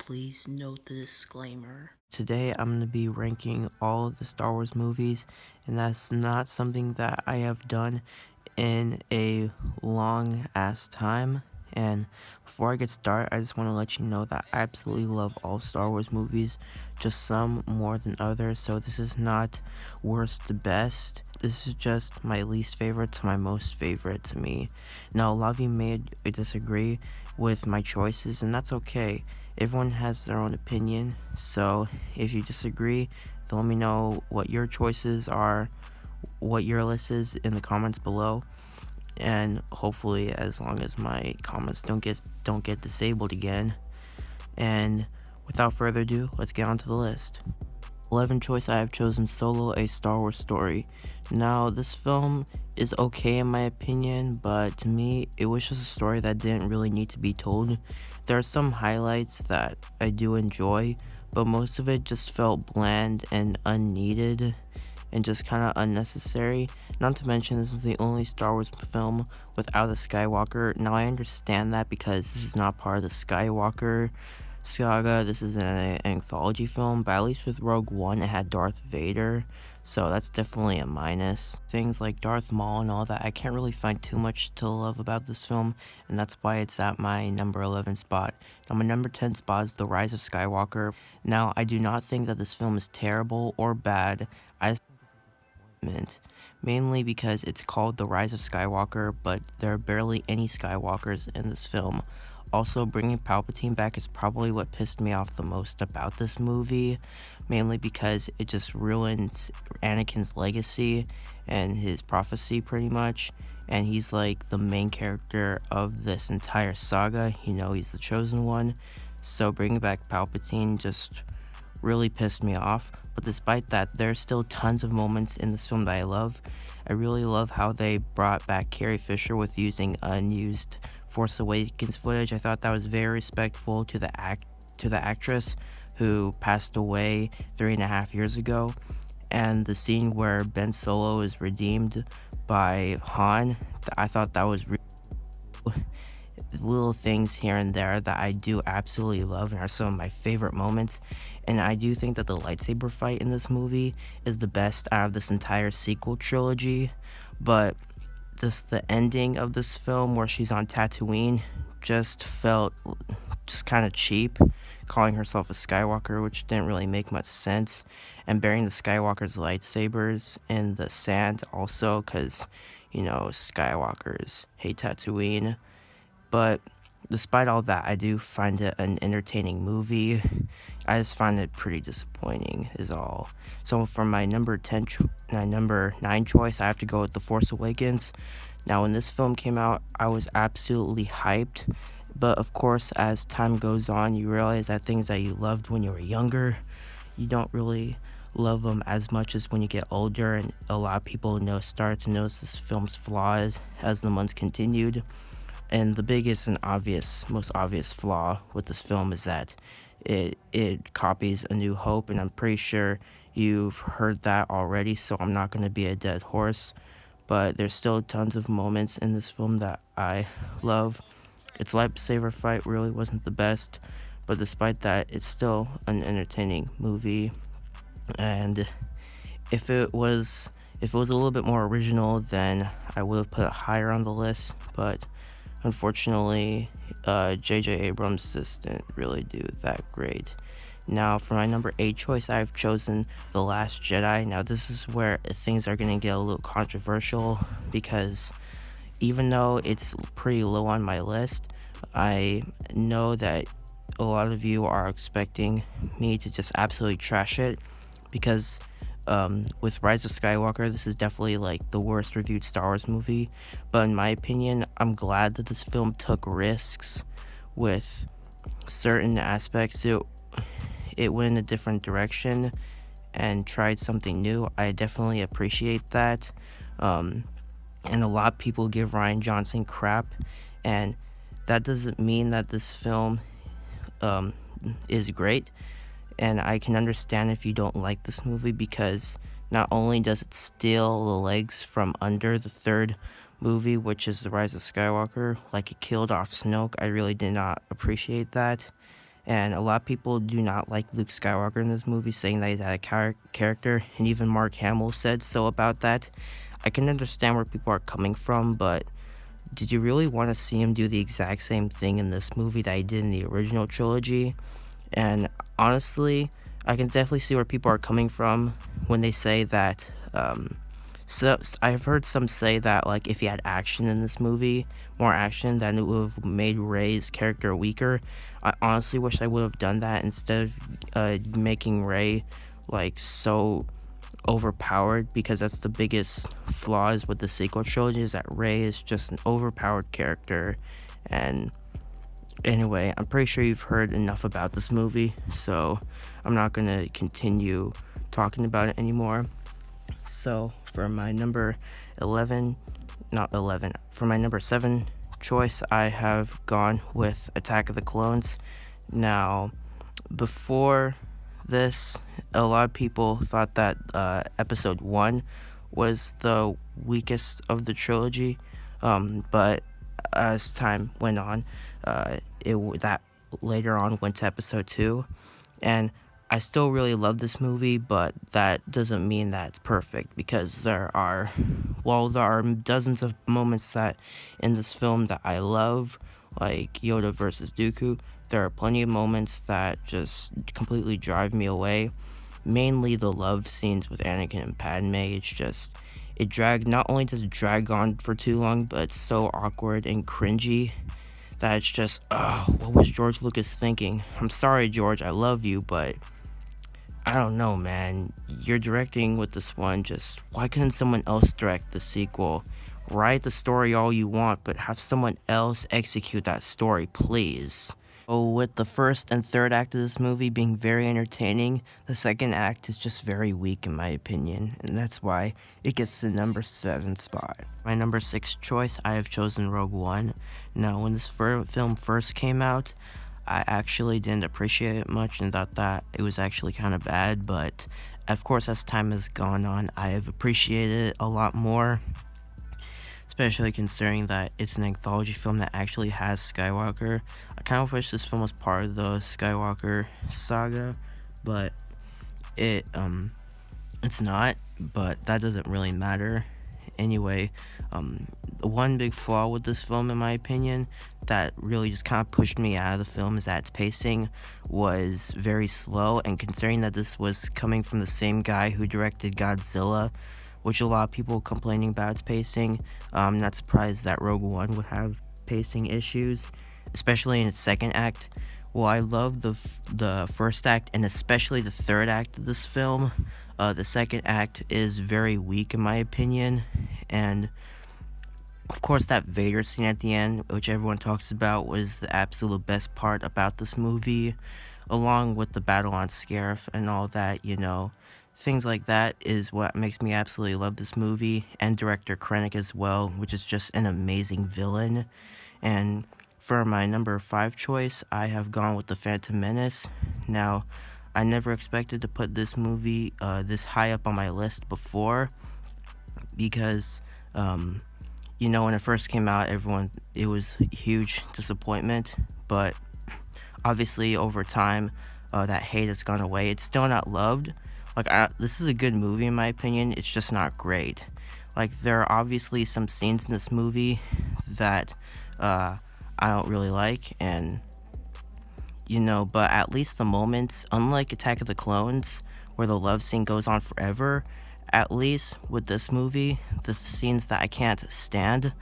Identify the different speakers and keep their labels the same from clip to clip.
Speaker 1: Please note the disclaimer.
Speaker 2: Today I'm going to be ranking all of the Star Wars movies, and that's not something that I have done in a long ass time. And before I get started, I just want to let you know that I absolutely love all Star Wars movies, just some more than others. So this is not worst to best. This is just my least favorite to my most favorite to me. Now, a lot of you may disagree with my choices, and that's okay. Everyone has their own opinion, so if you disagree, then let me know what your choices are, what your list is in the comments below, and hopefully as long as my comments don't get disabled again. And without further ado, let's get on to the list. 11th choice, I have chosen Solo: A Star Wars Story. Now, this film is okay in my opinion, but to me, it was just a story that didn't really need to be told. There are some highlights that I do enjoy, but most of it just felt bland and unneeded and just kind of unnecessary. Not to mention, this is the only Star Wars film without a Skywalker. Now, I understand that because this is not part of the Skywalker saga. This is an anthology film, but at least with Rogue One it had Darth Vader, so that's definitely a minus. Things like Darth Maul and all that, I can't really find too much to love about this film, and that's why it's at my number 11 spot. Now my number 10 spot is The Rise of Skywalker. Now I do not think that this film is terrible or bad. I just think it's a disappointment, mainly because it's called The Rise of Skywalker, but there are barely any Skywalkers in this film. Also, bringing Palpatine back is probably what pissed me off the most about this movie, mainly because it just ruins Anakin's legacy and his prophecy pretty much, and he's like the main character of this entire saga. You know, he's the chosen one, so bringing back Palpatine just really pissed me off. But despite that, there's still tons of moments in this film that I love. I really love how they brought back Carrie Fisher with using unused Force Awakens footage. I thought that was very respectful to the actress who passed away 3.5 years ago. And the scene where Ben Solo is redeemed by Han, I thought that was really cool. Little things here and there that I do absolutely love and are some of my favorite moments. And I do think that the lightsaber fight in this movie is the best out of this entire sequel trilogy. But just the ending of this film where she's on Tatooine just felt just kind of cheap, calling herself a Skywalker, which didn't really make much sense, and burying the Skywalker's lightsabers in the sand also, because, you know, Skywalkers hate Tatooine. But despite all that, I do find it an entertaining movie. I just find it pretty disappointing is all. So for my number 9 choice, I have to go with The Force Awakens. Now when this film came out, I was absolutely hyped. But of course, as time goes on, you realize that things that you loved when you were younger, you don't really love them as much as when you get older. And a lot of people start to notice this film's flaws as the months continued. And the biggest and most obvious flaw with this film is that it copies A New Hope, and I'm pretty sure you've heard that already, so I'm not going to be a dead horse. But there's still tons of moments in this film that I love. Its lightsaber fight really wasn't the best, but despite that, it's still an entertaining movie. And if it was a little bit more original, then I would have put it higher on the list, but unfortunately, J.J. Abrams just didn't really do that great. Now, for my number 8 choice, I've chosen The Last Jedi. Now, this is where things are going to get a little controversial, because even though it's pretty low on my list, I know that a lot of you are expecting me to just absolutely trash it, because with Rise of Skywalker, this is definitely like the worst reviewed Star Wars movie. But in my opinion, I'm glad that this film took risks with certain aspects. It went in a different direction and tried something new. I definitely appreciate that. And a lot of people give Rian Johnson crap, and that doesn't mean that this film is great. And I can understand if you don't like this movie, because not only does it steal the legs from under the third movie, which is The Rise of Skywalker, like it killed off Snoke. I really did not appreciate that. And a lot of people do not like Luke Skywalker in this movie, saying that he's out of character, and even Mark Hamill said so about that. I can understand where people are coming from, but did you really want to see him do the exact same thing in this movie that he did in the original trilogy? And honestly, I can definitely see where people are coming from when they say that. So I've heard some say that like if he had action in this movie, more action, then it would have made Rey's character weaker. I honestly wish I would have done that instead of making Rey like so overpowered, because that's the biggest flaws with the sequel trilogy, is that Rey is just an overpowered character. And anyway, I'm pretty sure you've heard enough about this movie, so I'm not gonna continue talking about it anymore. So for my number 11, not 11, for my number 7 choice, I have gone with Attack of the Clones. Now, before this, a lot of people thought that episode 1 was the weakest of the trilogy, but as time went on, that later on went to episode 2, and I still really love this movie, but that doesn't mean that it's perfect, because there are dozens of moments that in this film that I love, like Yoda versus Dooku. There are plenty of moments that just completely drive me away. Mainly the love scenes with Anakin and Padme. Not only does it drag on for too long, but it's so awkward and cringy that it's just, what was George Lucas thinking? I'm sorry, George, I love you, but I don't know, man. You're directing with this one, just why couldn't someone else direct the sequel? Write the story all you want, but have someone else execute that story, please. Oh, with the first and third act of this movie being very entertaining, the second act is just very weak in my opinion, and that's why it gets the number 7 spot. My number 6 choice, I have chosen Rogue One. Now, when this film first came out, I actually didn't appreciate it much and thought that it was actually kind of bad, but of course as time has gone on, I have appreciated it a lot more, especially considering that it's an anthology film that actually has Skywalker. I kind of wish this film was part of the Skywalker saga, but it's not, but that doesn't really matter. Anyway, one big flaw with this film, in my opinion, that really just kind of pushed me out of the film is that its pacing was very slow, and considering that this was coming from the same guy who directed Godzilla, which a lot of people complaining about its pacing, I'm not surprised that Rogue One would have pacing issues, especially in its second act. Well, I love the first act and especially the third act of this film. The second act is very weak in my opinion, and of course that Vader scene at the end, which everyone talks about, was the absolute best part about this movie, along with the battle on Scarif and all that, things like that is what makes me absolutely love this movie, and director Krennic as well, which is just an amazing villain. And for my number 5 choice, I have gone with the Phantom Menace. Now, I never expected to put this movie this high up on my list before, because when it first came out, it was a huge disappointment, but obviously over time that hate has gone away. It's still not loved. This is a good movie in my opinion, it's just not great. There are obviously some scenes in this movie that I don't really like, and but at least the moments, unlike Attack of the Clones, where the love scene goes on forever, at least with this movie, the scenes that I can't stand,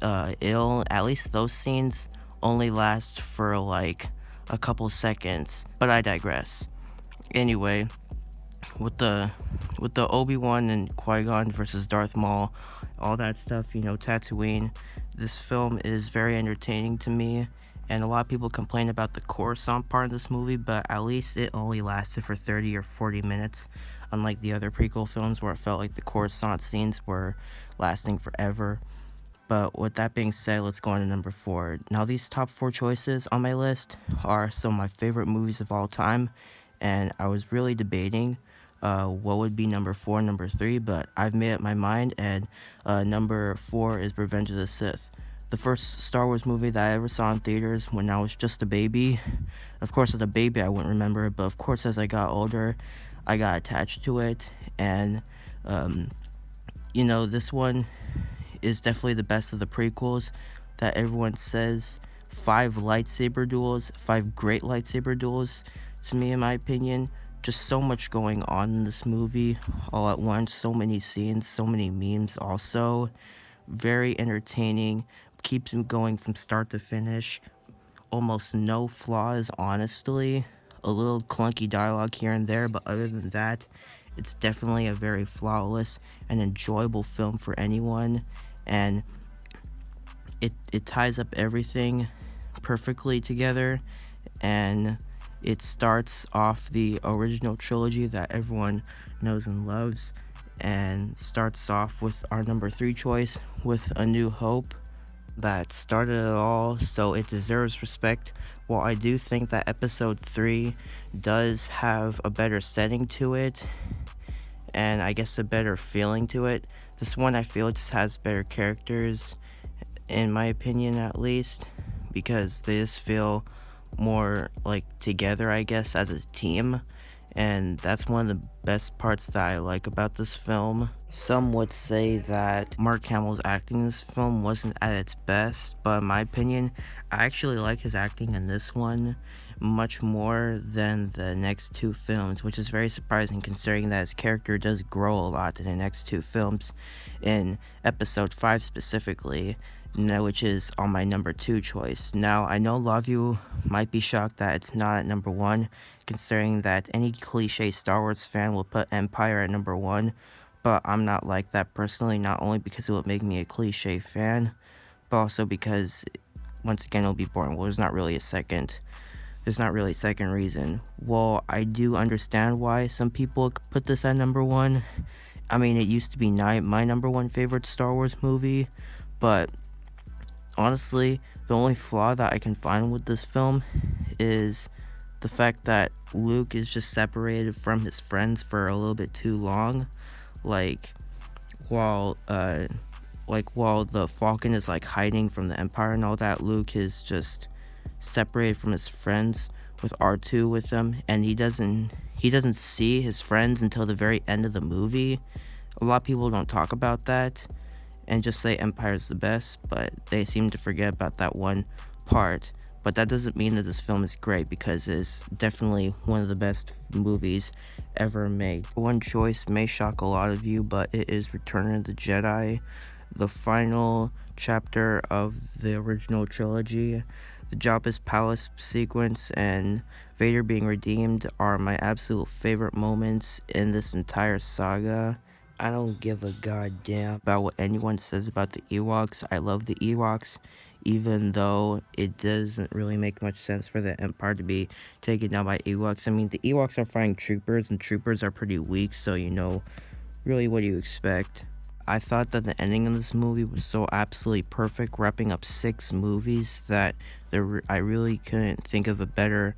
Speaker 2: at least those scenes only last for a couple seconds, but I digress. Anyway, with the Obi-Wan and Qui-Gon versus Darth Maul, all that stuff, Tatooine, this film is very entertaining to me, and a lot of people complain about the Coruscant part of this movie, but at least it only lasted for 30 or 40 minutes, unlike the other prequel films where it felt like the Coruscant scenes were lasting forever. But with that being said, let's go on to number 4. Now, these top 4 choices on my list are some of my favorite movies of all time, and I was really debating what would be number 4 and number 3, but I've made up my mind, and number 4 is Revenge of the Sith. the first Star Wars movie that I ever saw in theaters when I was just a baby. Of course, as a baby, I wouldn't remember it, but of course, as I got older, I got attached to it. And, this one is definitely the best of the prequels that everyone says. 5 lightsaber duels, 5 great lightsaber duels, to me, in my opinion. Just so much going on in this movie all at once. So many scenes, so many memes also. Very entertaining. Keeps me going from start to finish. Almost no flaws, honestly. A little clunky dialogue here and there, but other than that, it's definitely a very flawless and enjoyable film for anyone. And it ties up everything perfectly together. And it starts off the original trilogy that everyone knows and loves, and starts off with our number 3 choice with A New Hope that started it all, so it deserves respect. While I do think that episode 3 does have a better setting to it, and I guess a better feeling to it, this one I feel just has better characters, in my opinion at least, because they just feel more like together, I guess, as a team. And that's one of the best parts that I like about this film. Some would say that Mark Hamill's acting in this film wasn't at its best, but in my opinion, I actually like his acting in this one much more than the next 2 films, which is very surprising considering that his character does grow a lot in the next 2 films, in episode 5 specifically, which is on my number 2 choice. Now, I know a lot of you might be shocked that it's not at number 1, considering that any cliche Star Wars fan will put Empire at number 1, but I'm not like that personally, not only because it would make me a cliche fan, but also because, once again, it'll be boring. Well, there's not really a second reason. Well, I do understand why some people put this at number 1. I mean, it used to be my number 1 favorite Star Wars movie, but honestly, the only flaw that I can find with this film is the fact that Luke is just separated from his friends for a little bit too long. While the Falcon is hiding from the Empire and all that, Luke is just separated from his friends with R2 with him, and he doesn't see his friends until the very end of the movie. A lot of people don't talk about that and just say Empire's the best, but they seem to forget about that one part. But that doesn't mean that this film is great, because it's definitely one of the best movies ever made. One choice may shock a lot of you, but it is Return of the Jedi, the final chapter of the original trilogy. The Jabba's palace sequence and Vader being redeemed are my absolute favorite moments in this entire saga. I don't give a goddamn about what anyone says about the Ewoks. I love the Ewoks, even though it doesn't really make much sense for the Empire to be taken down by Ewoks. I mean, the Ewoks are fighting troopers, and troopers are pretty weak, so really what do you expect? I thought that the ending of this movie was so absolutely perfect, wrapping up 6 movies, that I really couldn't think of a better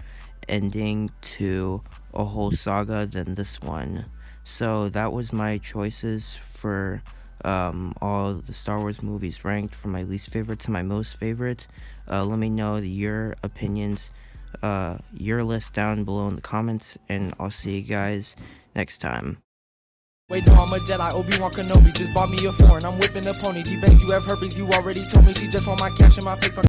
Speaker 2: ending to a whole saga than this one. So that was my choices for all the Star Wars movies ranked from my least favorite to my most favorite. Let me know your opinions, your list down below in the comments, and I'll see you guys next time.
Speaker 3: Wait, no, I'm a Jedi, Obi-Wan Kenobi just bought me a foreign. I'm whipping a pony, D-Banks, you have herpes, you already told me. She just want my cash and my fake phone.